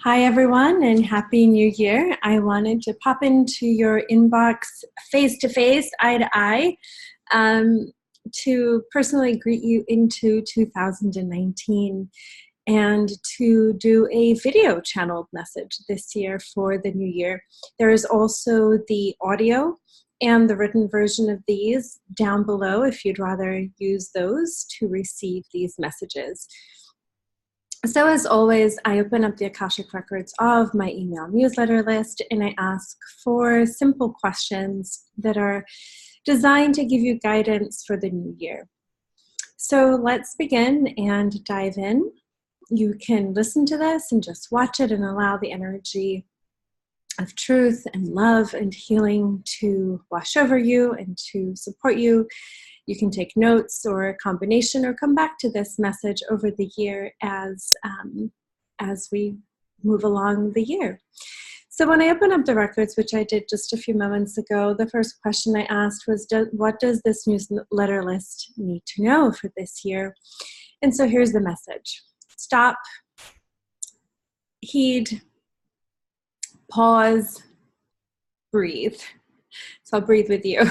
Hi, everyone, and Happy New Year. I wanted to pop into your inbox face-to-face, eye-to-eye, to personally greet you into 2019 and to do a video channeled message this year for the new year. There is also the audio and the written version of these down below if you'd rather use those to receive these messages. So as always, I open up the Akashic records of my email newsletter list and I ask for simple questions that are designed to give you guidance for the new year. So let's begin and dive in. You can listen to this and just watch it and allow the energy of truth and love and healing to wash over you and to support you. You can take notes or a combination or come back to this message over the year as we move along the year. So when I open up the records, which I did just a few moments ago, the first question I asked was, what does this newsletter list need to know for this year? And so here's the message. Stop, heed, pause, breathe. So I'll breathe with you.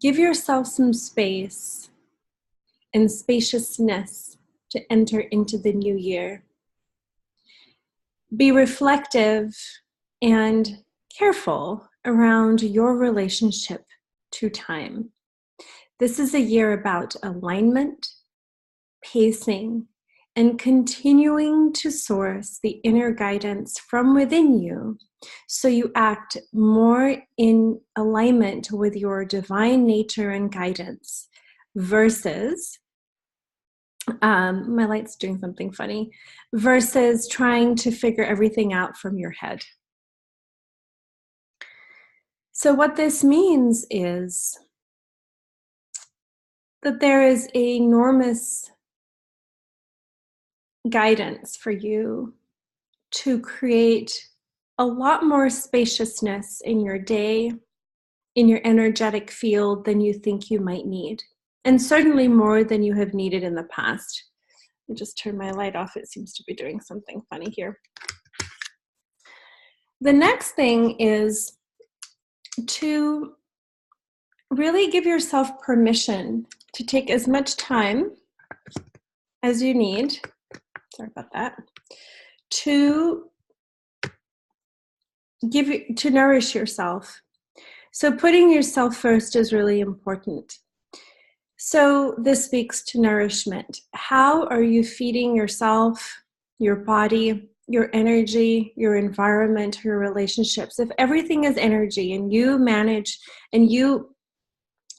Give yourself some space and spaciousness to enter into the new year. Be reflective and careful around your relationship to time. This is a year about alignment, pacing, and continuing to source the inner guidance from within you so you act more in alignment with your divine nature and guidance versus, my light's doing something funny, versus trying to figure everything out from your head. So what this means is that there is enormous guidance for you to create a lot more spaciousness in your day, in your energetic field than you think you might need, and certainly more than you have needed in the past. I'll just turn my light off. It seems to be doing something funny here. The next thing is to really give yourself permission to take as much time as you need, sorry about that, to nourish yourself. So putting yourself first is really important. So this speaks to nourishment. How are you feeding yourself, your body, your energy, your environment, your relationships? If everything is energy and you manage and you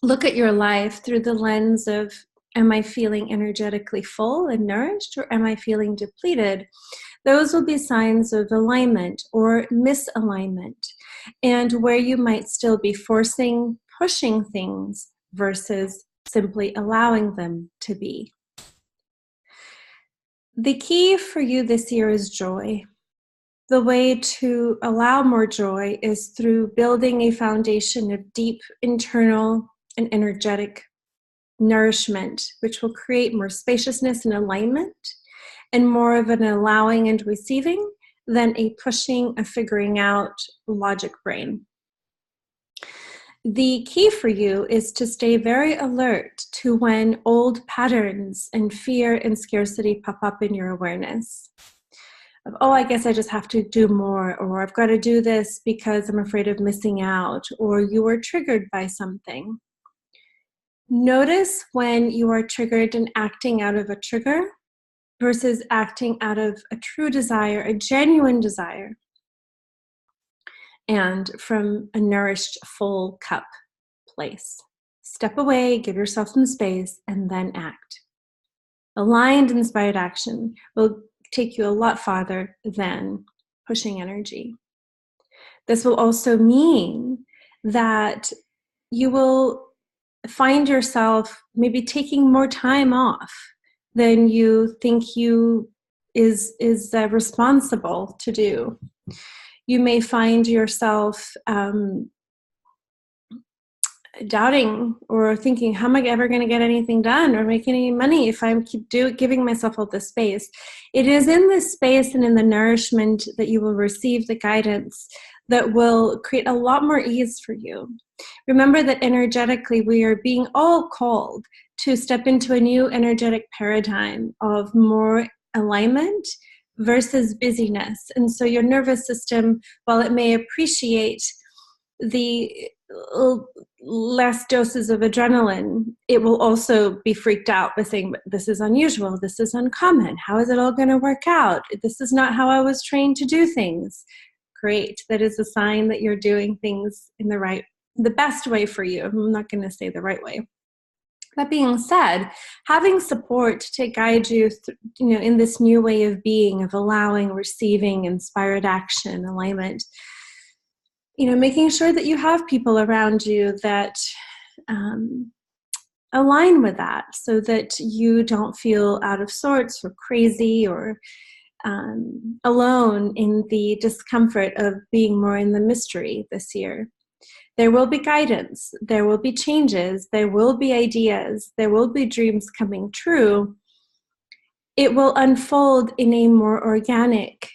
look at your life through the lens of, am I feeling energetically full and nourished, or am I feeling depleted? Those will be signs of alignment or misalignment, and where you might still be pushing things versus simply allowing them to be. The key for you this year is joy. The way to allow more joy is through building a foundation of deep internal and energetic nourishment, which will create more spaciousness and alignment, and more of an allowing and receiving than a pushing, a figuring out logic brain. The key for you is to stay very alert to when old patterns and fear and scarcity pop up in your awareness. Of, oh, I guess I just have to do more, or I've got to do this because I'm afraid of missing out, or you were triggered by something. Notice when you are triggered and acting out of a trigger versus acting out of a true desire, a genuine desire, and from a nourished, full cup place. Step away, give yourself some space, and then act. Aligned, inspired action will take you a lot farther than pushing energy. This will also mean that you will find yourself maybe taking more time off than you think is responsible to do. You may find yourself doubting or thinking, how am I ever going to get anything done or make any money if I keep giving myself all this space? It is in this space and in the nourishment that you will receive the guidance that will create a lot more ease for you. Remember that energetically we are being all called to step into a new energetic paradigm of more alignment versus busyness. And so your nervous system, while it may appreciate the less doses of adrenaline, it will also be freaked out by saying, this is unusual, this is uncommon, how is it all going to work out? This is not how I was trained to do things. Great. That is a sign that you're doing things in the best way for you. I'm not going to say the right way. That being said, having support to guide you, in this new way of being, of allowing, receiving, inspired action, alignment, making sure that you have people around you that align with that, so that you don't feel out of sorts or crazy or alone in the discomfort of being more in the mystery this year. There will be guidance, there will be changes, there will be ideas, there will be dreams coming true. It will unfold in a more organic,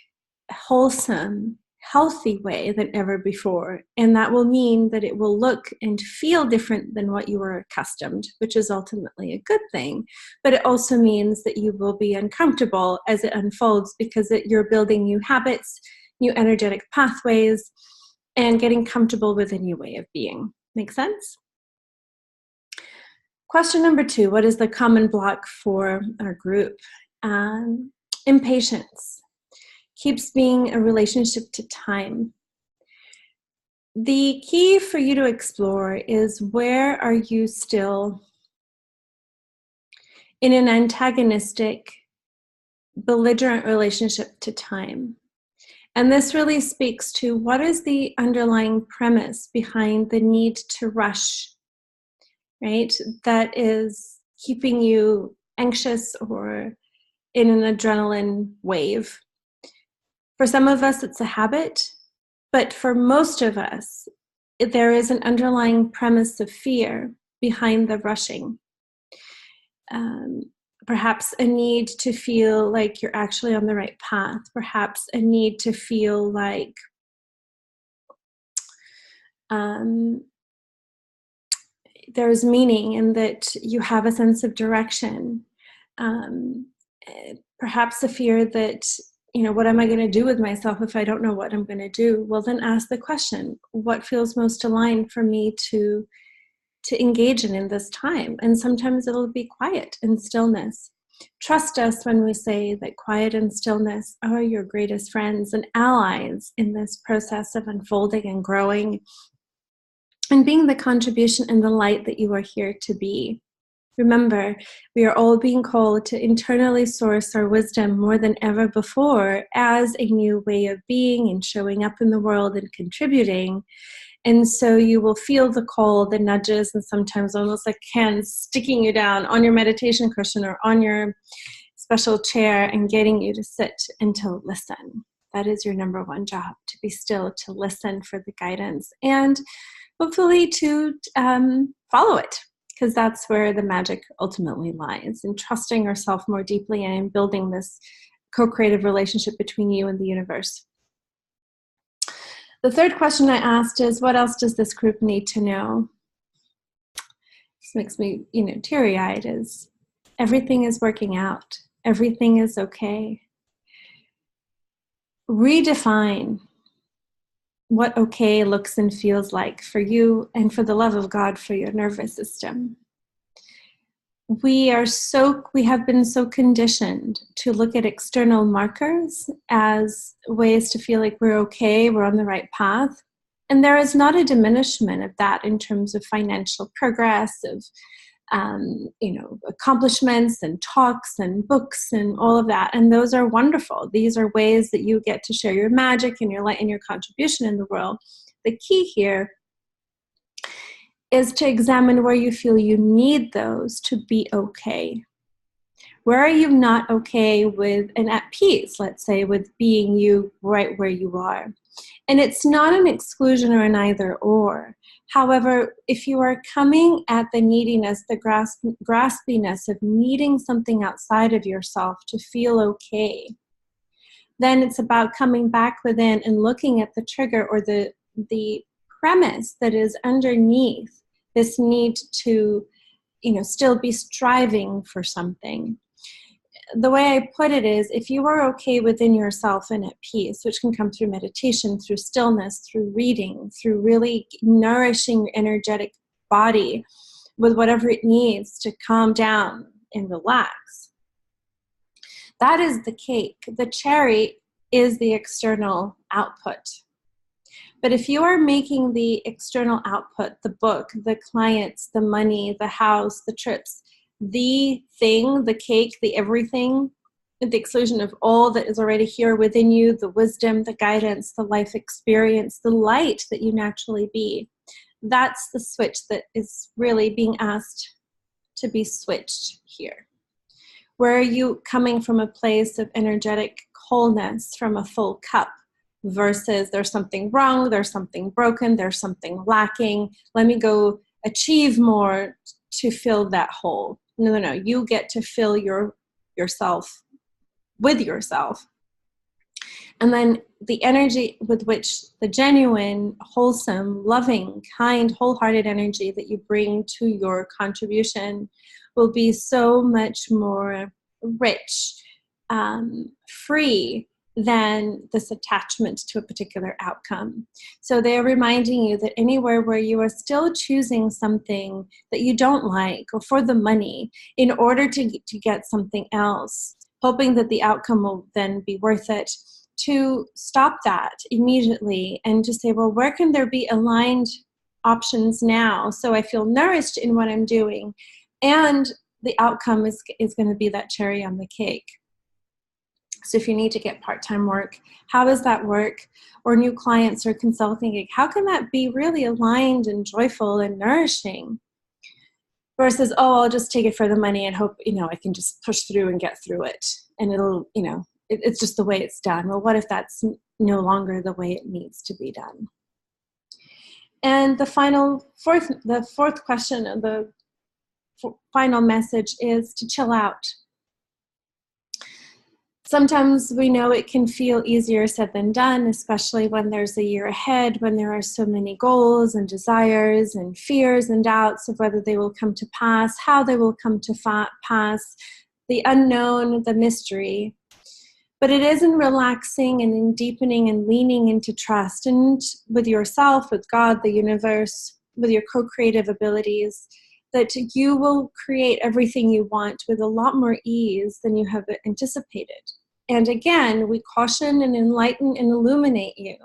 wholesome, healthy way than ever before. And that will mean that it will look and feel different than what you were accustomed, which is ultimately a good thing. But it also means that you will be uncomfortable as it unfolds, because you're building new habits, new energetic pathways, and getting comfortable with a new way of being. Make sense? Question number 2, what is the common block for our group? Impatience. Keeps being a relationship to time. The key for you to explore is, where are you still in an antagonistic, belligerent relationship to time? And this really speaks to, what is the underlying premise behind the need to rush, right? That is keeping you anxious or in an adrenaline wave. For some of us, it's a habit, but for most of us, there is an underlying premise of fear behind the rushing. Perhaps a need to feel like you're actually on the right path. Perhaps a need to feel like there's meaning and that you have a sense of direction. Perhaps a fear that, what am I going to do with myself if I don't know what I'm going to do? Well, then ask the question, what feels most aligned for me to engage in this time? And sometimes it'll be quiet and stillness. Trust us when we say that quiet and stillness are your greatest friends and allies in this process of unfolding and growing and being the contribution and the light that you are here to be. Remember, we are all being called to internally source our wisdom more than ever before as a new way of being and showing up in the world and contributing. And so you will feel the call, the nudges, and sometimes almost like hands sticking you down on your meditation cushion or on your special chair and getting you to sit and to listen. That is your number one job, to be still, to listen for the guidance, and hopefully to follow it, because that's where the magic ultimately lies, in trusting yourself more deeply and in building this co-creative relationship between you and the universe. The third question I asked is, what else does this group need to know? This makes me, teary-eyed, is everything is working out. Everything is okay. Redefine what okay looks and feels like for you, and for the love of God, for your nervous system. We have been so conditioned to look at external markers as ways to feel like we're okay, we're on the right path. And there is not a diminishment of that in terms of financial progress, of accomplishments and talks and books and all of that. And those are wonderful. These are ways that you get to share your magic and your light and your contribution in the world. The key here is to examine where you feel you need those to be okay. Where are you not okay with and at peace, let's say, with being you right where you are? And it's not an exclusion or an either or. However, if you are coming at the neediness, the graspiness of needing something outside of yourself to feel okay, then it's about coming back within and looking at the trigger or the premise that is underneath this need to, still be striving for something. The way I put it is, if you are okay within yourself and at peace, which can come through meditation, through stillness, through reading, through really nourishing your energetic body with whatever it needs to calm down and relax, that is the cake. The cherry is the external output. But if you are making the external output, the book, the clients, the money, the house, the trips, the thing, the cake, the everything, at the exclusion of all that is already here within you, the wisdom, the guidance, the life experience, the light that you naturally be, that's the switch that is really being asked to be switched here. Where are you coming from a place of energetic wholeness, from a full cup, versus there's something wrong, there's something broken, there's something lacking, let me go achieve more to fill that hole. No. You get to fill yourself with yourself. And then the energy with which the genuine, wholesome, loving, kind, wholehearted energy that you bring to your contribution will be so much more rich, free than this attachment to a particular outcome. So they're reminding you that anywhere where you are still choosing something that you don't like, or for the money, in order to get something else, hoping that the outcome will then be worth it, to stop that immediately and to say, well, where can there be aligned options now so I feel nourished in what I'm doing, and the outcome is going to be that cherry on the cake. So if you need to get part-time work, how does that work? Or new clients or consulting gig, how can that be really aligned and joyful and nourishing? Versus, oh, I'll just take it for the money and hope, I can just push through and get through it. And it'll, it's just the way it's done. Well, what if that's no longer the way it needs to be done? And the fourth question, the final message is to chill out. Sometimes we know it can feel easier said than done, especially when there's a year ahead, when there are so many goals and desires and fears and doubts of whether they will come to pass, how they will come to pass, the unknown, the mystery. But it is in relaxing and in deepening and leaning into trust and with yourself, with God, the universe, with your co-creative abilities, that you will create everything you want with a lot more ease than you have anticipated. And again, we caution and enlighten and illuminate you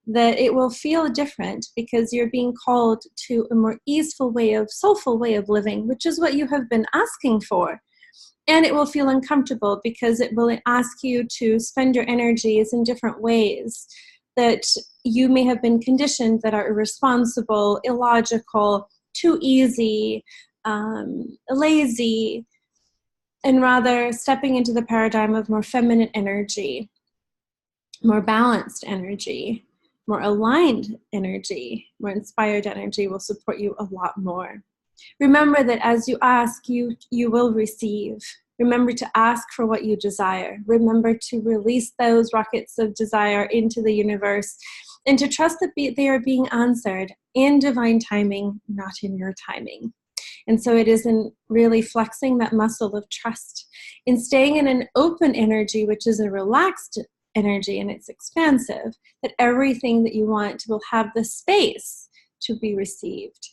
that it will feel different because you're being called to a more easeful way of, soulful way of living, which is what you have been asking for. And it will feel uncomfortable because it will ask you to spend your energies in different ways that you may have been conditioned that are irresponsible, illogical, too easy, lazy, and rather stepping into the paradigm of more feminine energy, more balanced energy, more aligned energy, more inspired energy will support you a lot more. Remember that as you ask, you will receive. Remember to ask for what you desire. Remember to release those rockets of desire into the universe and to trust that they are being answered in divine timing, not in your timing. And so it is in really flexing that muscle of trust, in staying in an open energy, which is a relaxed energy and it's expansive, that everything that you want will have the space to be received.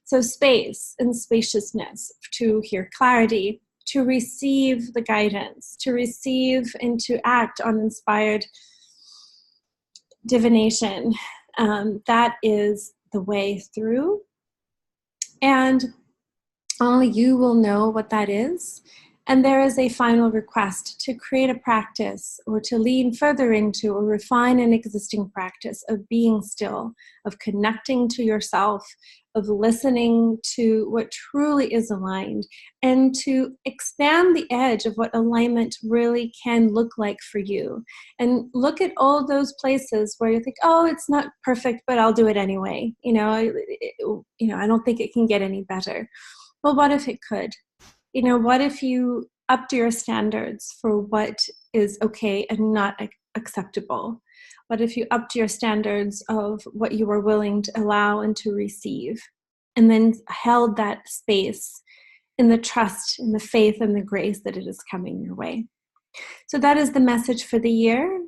So space and spaciousness to hear clarity, to receive the guidance, to receive and to act on inspired divination. That is the way through. And only you will know what that is. And there is a final request to create a practice or to lean further into or refine an existing practice of being still, of connecting to yourself, of listening to what truly is aligned, and to expand the edge of what alignment really can look like for you. And look at all those places where you think, oh, it's not perfect, but I'll do it anyway. I don't think it can get any better. Well, what if it could? What if you upped your standards for what is okay and not acceptable? What if you upped your standards of what you are willing to allow and to receive, and then held that space in the trust, in the faith, and the grace that it is coming your way? So that is the message for the year.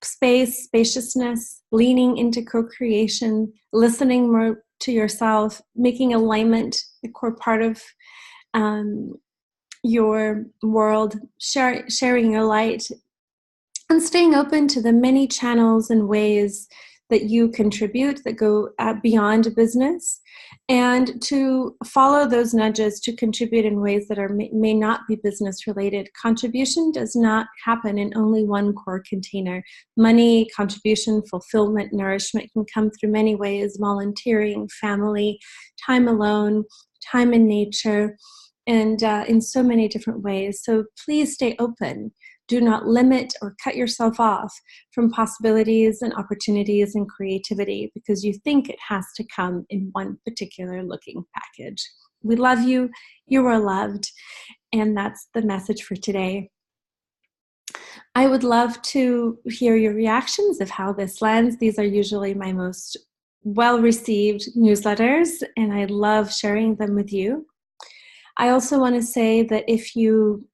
Space, spaciousness, leaning into co-creation, listening more to yourself, making alignment a core part of your world, sharing your light, and staying open to the many channels and ways that you contribute that go beyond business, and to follow those nudges to contribute in ways that may not be business related. Contribution does not happen in only one core container. Money, contribution, fulfillment, nourishment can come through many ways: volunteering, family, time alone, time in nature, and in so many different ways. So please stay open. Do not limit or cut yourself off from possibilities and opportunities and creativity because you think it has to come in one particular looking package. We love you. You are loved. And that's the message for today. I would love to hear your reactions of how this lands. These are usually my most well-received newsletters, and I love sharing them with you. I also want to say that if you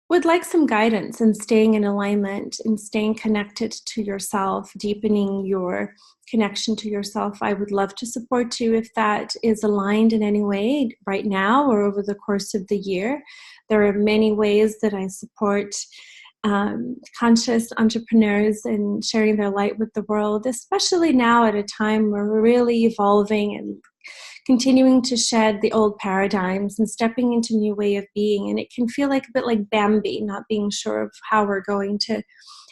would like some guidance in staying in alignment and staying connected to yourself, deepening your connection to yourself, I would love to support you if that is aligned in any way right now or over the course of the year. There are many ways that I support conscious entrepreneurs in sharing their light with the world, especially now at a time where we're really evolving and continuing to shed the old paradigms and stepping into a new way of being. And it can feel like a bit like Bambi, not being sure of how we're going to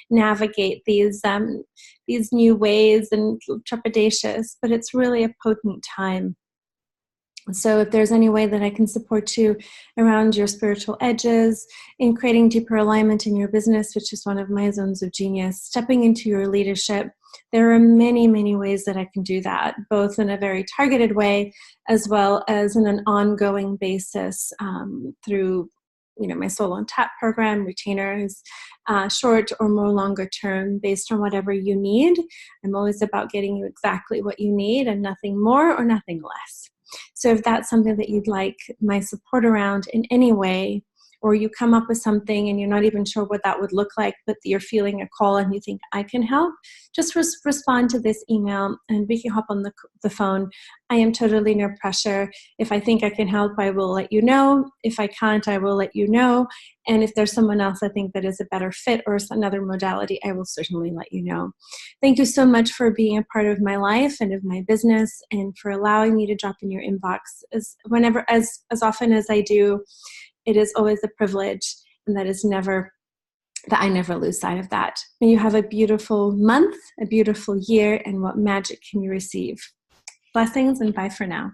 navigate these new ways and trepidatious, but it's really a potent time. So if there's any way that I can support you around your spiritual edges, in creating deeper alignment in your business, which is one of my zones of genius, stepping into your leadership, there are many, many ways that I can do that, both in a very targeted way as well as in an ongoing basis through my Solo and Tap program, retainers, short or more longer term, based on whatever you need. I'm always about getting you exactly what you need and nothing more or nothing less. So if that's something that you'd like my support around in any way, or you come up with something and you're not even sure what that would look like, but you're feeling a call and you think I can help, just respond to this email and we can hop on the phone. I am totally no pressure. If I think I can help, I will let you know. If I can't, I will let you know. And if there's someone else I think that is a better fit or another modality, I will certainly let you know. Thank you so much for being a part of my life and of my business, and for allowing me to drop in your inbox as often as I do. It is always a privilege, and that I never lose sight of that. May you have a beautiful month, a beautiful year, and what magic can you receive? Blessings, and bye for now.